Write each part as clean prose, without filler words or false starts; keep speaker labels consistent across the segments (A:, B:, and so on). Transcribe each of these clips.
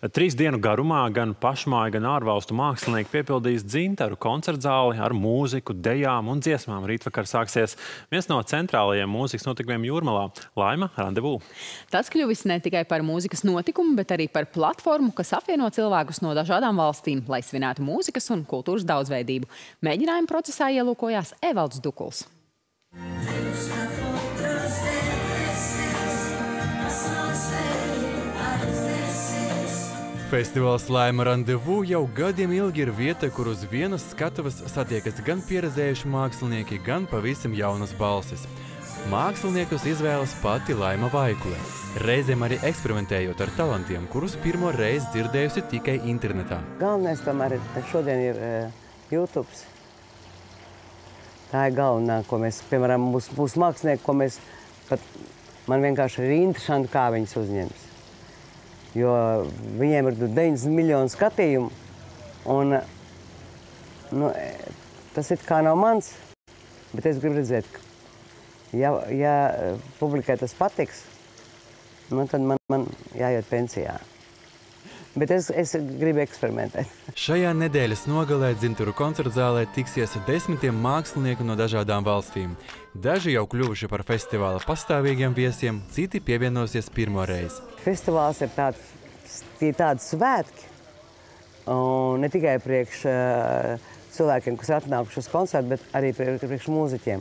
A: 3 dienu garumā gan pašmāju, gan ārvalstu mākslinieki piepildīs Dzintaru koncertzāli ar mūziku, dejām un dziesmām. Rītvakar sāksies viens no centrālajiem mūzikas notikumiem Jūrmalā – Laima Randevū.
B: Tas kļuvis ne tikai par mūzikas notikumu, bet arī par platformu, kas apvieno cilvēkus no dažādām valstīm, lai svinētu mūzikas un kultūras daudzveidību. Mēģinājuma procesā ielūkojās Evalds Dukuls.
C: Festivāls Laima Randevū jau gadiem ilgi ir vieta, kur uz vienas skatuves satiekas gan pieredzējuši mākslinieki, gan pavisam jaunas balsis. Māksliniekus izvēlas pati Laima Vaikule, reizēm arī eksperimentējot ar talantiem, kurus pirmo reizi dzirdējusi tikai internetā.
D: Galvenais tomēr šodien ir YouTube. Tā ir galvenā, ko mēs, piemēram, mūsu mākslinieki, ko mēs, man vienkārši ir interesanti, kā viņus uzņems. Jo viņiem ir 90 miljonu skatījumu, un tas it kā nav mans, bet es gribu redzēt, ka ja publikai tas patiks, tad man jāiet pensijā. Bet es gribu eksperimentēt.
C: Šajā nedēļas nogalē Dzintaru koncertzālē tiksies 10 mākslinieku no dažādām valstīm. Daži jau kļuvuši par festivāla pastāvīgiem viesiem, citi pievienosies pirmo reizi.
D: Festivāls ir tādi svētki, un ne tikai priekš cilvēkiem, kas atnākuši uz koncertu, bet arī priekš mūziķiem.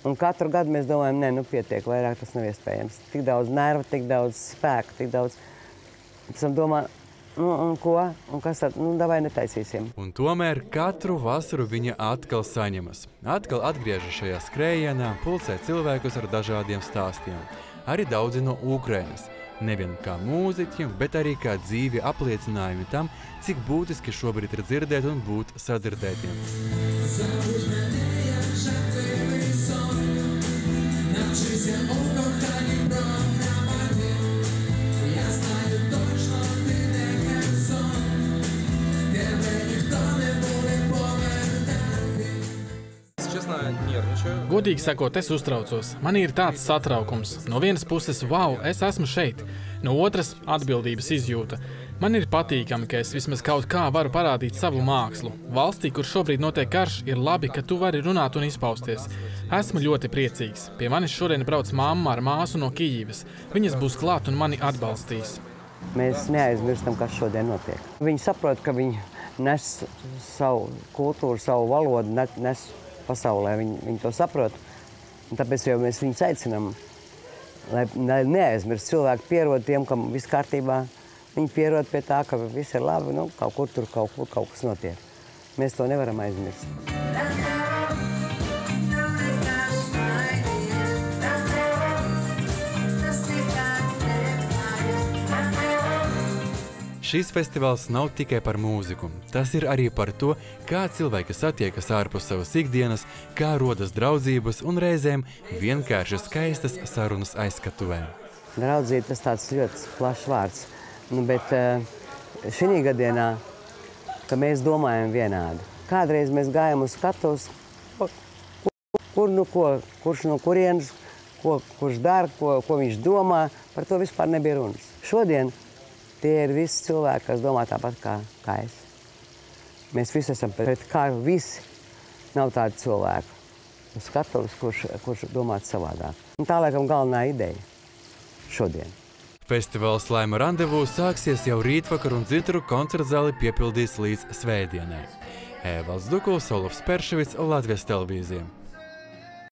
D: Un katru gadu mēs domājam, pietiek, vairāk tas nav iespējams. Tik daudz nervu, tik daudz spēku, tik daudz. Pēc tam domā, un kas tad, davai netaisīsim.
C: Un tomēr katru vasaru viņa atkal saņemas. Atkal atgriežas šajā skrējienā, pulcē cilvēkus ar dažādiem stāstiem. Arī daudzi no Ukrainas. Nevien kā mūziķi, bet arī kā dzīvi apliecinājumi tam, cik būtiski šobrīd ir dzirdēt un būt sadzirdētiem.
E: Godīgi sakot, es uztraucos. Man ir tāds satraukums. No vienas puses, wow, es esmu šeit. No otras, atbildības izjūta. Man ir patīkami, ka es vismaz kaut kā varu parādīt savu mākslu. Valstī, kur šobrīd notiek karš, ir labi, ka tu vari runāt un izpausties. Esmu ļoti priecīgs. Pie manis šodien brauc mamma ar māsu no Kijivas. Viņas būs klāt un mani atbalstīs.
D: Mēs neaizmirstam, kas šodien notiek. Viņi saprot, ka viņi nes savu kultūru, savu valodu, nes pasaulē. Viņi to saprot. Un tāpēc jau mēs viņus aicinām, lai neaizmirst. Cilvēki pierod tiem, kam viss kārtībā. Viņi pierod pie tā, ka viss ir labi, kaut kur tur kaut kas notiek. Mēs to nevaram aizmirst.
C: Šis festivāls nav tikai par mūziku. Tas ir arī par to, kā cilvēki satiekas ārpus savas ikdienas, kā rodas draudzības un reizēm vienkārši skaistas sarunas aizskatuvē.
D: Draudzība tas tāds ļoti plašs vārds. Bet šī gadienā, ka mēs domājam vienādi. Kādreiz mēs gājam uz skatuves, kurš no kurienes, kurš dara, ko viņš domā, par to vispār nebija runas. Šodien tie ir visi cilvēki, kas domā tāpat kā es. Mēs visi esam pret karu, visi nav tādi cilvēki. Uz skatuves, kurš domāt savādāk. Un tā laikam galvenā ideja šodien.
C: Festivāls Laima Randevū sāksies jau rītvakar un Dzintaru koncertzāli piepildīs līdz svētdienai. Evalds Dukuls, Olofs Perševics, Latvijas televīzija.